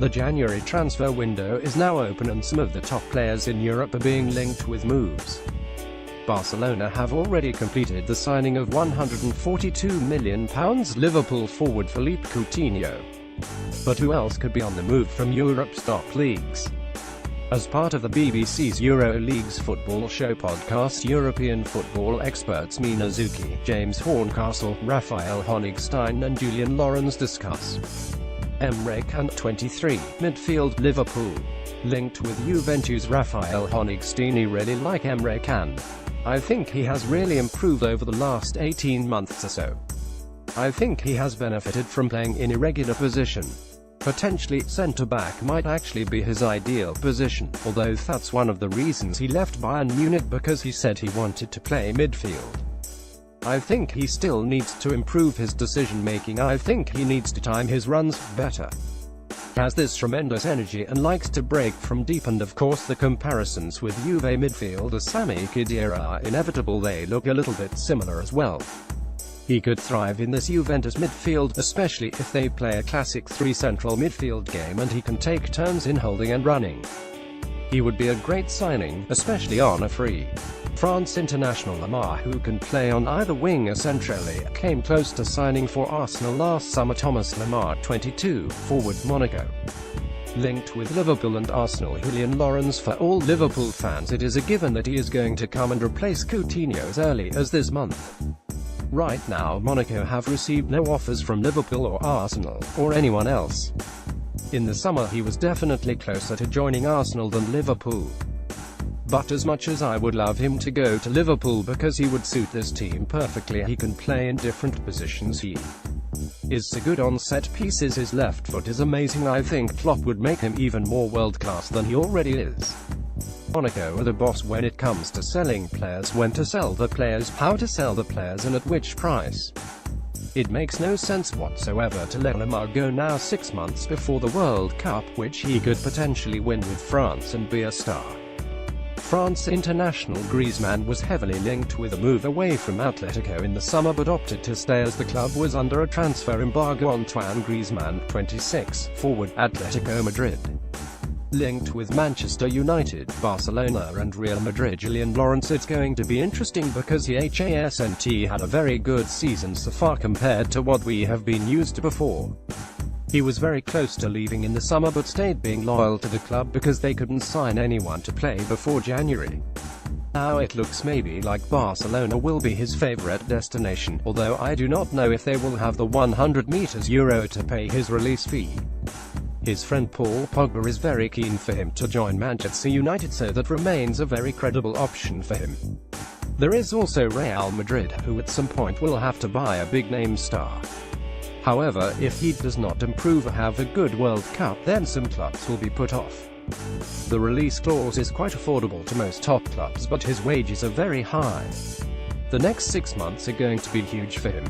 The January transfer window is now open and some of the top players in Europe are being linked with moves. Barcelona have already completed the signing of £142 million Liverpool forward Philippe Coutinho. But who else could be on the move from Europe's top leagues? As part of the BBC's EuroLeague's football show podcast, European football experts Mina Zucchi, James Horncastle, Raphael Honigstein and Julian Lawrence discuss Emre Can, 23, midfield Liverpool. Linked with Juventus. Raphael Honigstein: really like Emre Can. I think he has really improved over the last 18 months or so. I think he has benefited from playing in irregular position. Potentially, centre-back might actually be his ideal position, although that's one of the reasons he left Bayern Munich, because he said he wanted to play midfield. I think he still needs to improve his decision-making. I think he needs to time his runs better. He has this tremendous energy and likes to break from deep, and of course the comparisons with Juve midfielder Sami Khedira are inevitable. They look a little bit similar as well. He could thrive in this Juventus midfield, especially if they play a classic 3 central midfield game and he can take turns in holding and running. He would be a great signing, especially on a free. France international Lemar, who can play on either wing centrally, came close to signing for Arsenal last summer. Thomas Lemar, 22, forward Monaco. Linked with Liverpool and Arsenal. Julian Lawrence: for all Liverpool fans, it is a given that he is going to come and replace Coutinho as early as this month. Right now, Monaco have received no offers from Liverpool or Arsenal, or anyone else. In the summer he was definitely closer to joining Arsenal than Liverpool. But as much as I would love him to go to Liverpool because he would suit this team perfectly, he can play in different positions. He is so good on set pieces, his left foot is amazing. I think Klopp would make him even more world-class than he already is. Monaco are the boss when it comes to selling players, when to sell the players, how to sell the players, and at which price. It makes no sense whatsoever to let Lemar go now, 6 months before the World Cup, which he could potentially win with France and be a star. France international Griezmann was heavily linked with a move away from Atletico in the summer but opted to stay as the club was under a transfer embargo. Antoine Griezmann, 26, forward Atletico Madrid. Linked with Manchester United, Barcelona and Real Madrid. Julian Lawrence: it's going to be interesting because he hasn't had a very good season so far compared to what we have been used to before. He was very close to leaving in the summer but stayed, being loyal to the club because they couldn't sign anyone to play before January. Now it looks maybe like Barcelona will be his favourite destination, although I do not know if they will have the €100 to pay his release fee. His friend Paul Pogba is very keen for him to join Manchester United, so that remains a very credible option for him. There is also Real Madrid, who at some point will have to buy a big-name star. However, if he does not improve or have a good World Cup, then some clubs will be put off. The release clause is quite affordable to most top clubs, but his wages are very high. The next 6 months are going to be huge for him.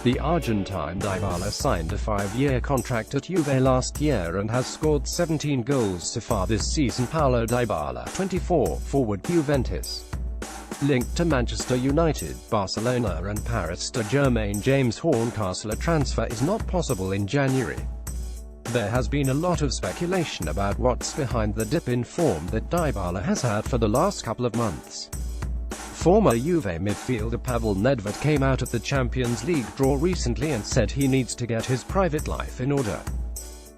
The Argentine Dybala signed a 5-year contract at Juve last year and has scored 17 goals so far this season. Paulo Dybala, 24, forward Juventus. Linked to Manchester United, Barcelona and Paris Saint-Germain. James Horncastle: a transfer is not possible in January. There has been a lot of speculation about what's behind the dip in form that Dybala has had for the last couple of months. Former Juve midfielder Pavel Nedved came out of the Champions League draw recently and said he needs to get his private life in order.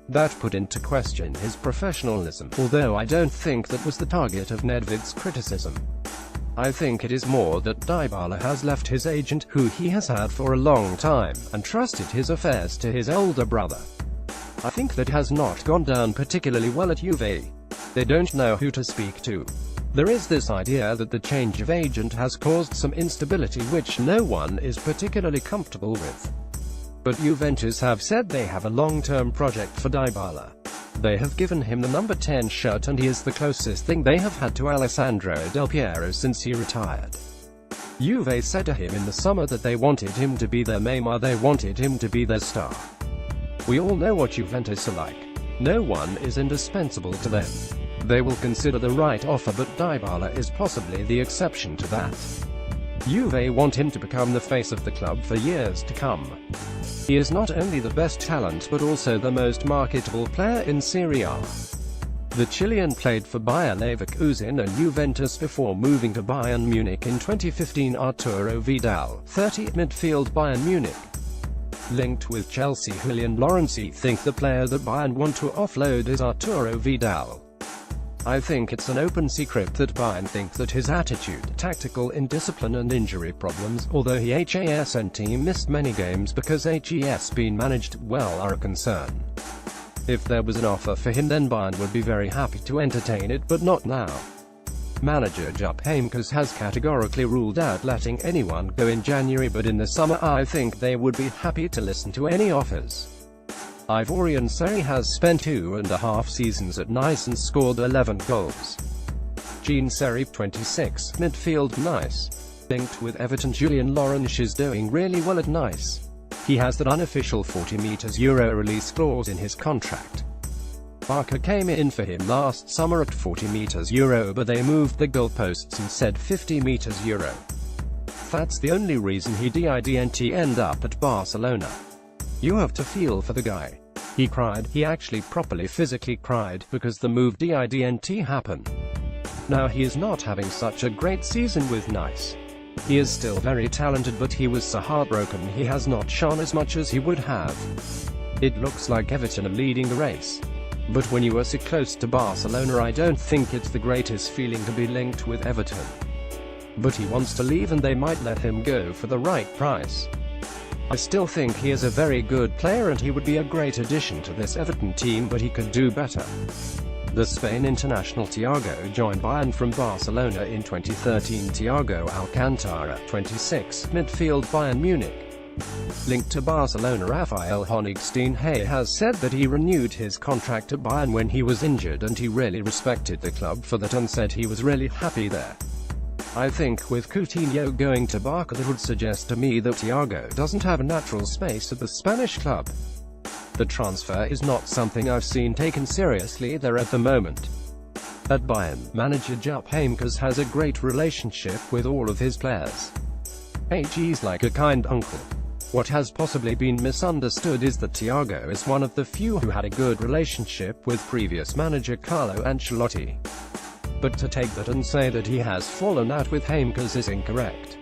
That put into question his professionalism, although I don't think that was the target of Nedved's criticism. I think it is more that Dybala has left his agent, who he has had for a long time, and trusted his affairs to his older brother. I think that has not gone down particularly well at Juve. They don't know who to speak to. There is this idea that the change of agent has caused some instability which no one is particularly comfortable with. But Juventus have said they have a long-term project for Dybala. They have given him the number 10 shirt and he is the closest thing they have had to Alessandro Del Piero since he retired. Juve said to him in the summer that they wanted him to be their Neymar, they wanted him to be their star. We all know what Juventus are like. No one is indispensable to them. They will consider the right offer, but Dybala is possibly the exception to that. Juve want him to become the face of the club for years to come. He is not only the best talent but also the most marketable player in Serie A. The Chilean played for Bayer Leverkusen and Juventus before moving to Bayern Munich in 2015. Arturo Vidal, 30, midfield Bayern Munich. Linked with Chelsea. Julian Lawrency think the player that Bayern want to offload is Arturo Vidal. I think it's an open secret that Bayern think that his attitude, tactical indiscipline and injury problems, although he hasn't missed many games because has been managed well, are a concern. If there was an offer for him then Bayern would be very happy to entertain it, but not now. Manager Jupp Heynckes has categorically ruled out letting anyone go in January, but in the summer I think they would be happy to listen to any offers. Ivorian Seri has spent 2.5 seasons at Nice and scored 11 goals. Jean Seri, 26, midfield Nice. Linked with Everton. Julian Lawrence is doing really well at Nice. He has that unofficial €40 release clause in his contract. Barca came in for him last summer at €40, but they moved the goalposts and said €50. That's the only reason he didn't end up at Barcelona. You have to feel for the guy. He cried, he actually properly physically cried, because the move didn't happen. Now he is not having such a great season with Nice. He is still very talented, but he was so heartbroken he has not shone as much as he would have. It looks like Everton are leading the race. But when you are so close to Barcelona, I don't think it's the greatest feeling to be linked with Everton. But he wants to leave and they might let him go for the right price. I still think he is a very good player and he would be a great addition to this Everton team, but he could do better. The Spain international Thiago joined Bayern from Barcelona in 2013. Thiago Alcantara, 26, midfield Bayern Munich. Linked to Barcelona. Rafael Honigstein has said that he renewed his contract at Bayern when he was injured and he really respected the club for that and said he was really happy there. I think with Coutinho going to Barca that would suggest to me that Thiago doesn't have a natural space at the Spanish club. The transfer is not something I've seen taken seriously there at the moment. At Bayern, manager Jupp Heynckes has a great relationship with all of his players. He's like a kind uncle. What has possibly been misunderstood is that Thiago is one of the few who had a good relationship with previous manager Carlo Ancelotti. But to take that and say that he has fallen out with Heynckes is incorrect.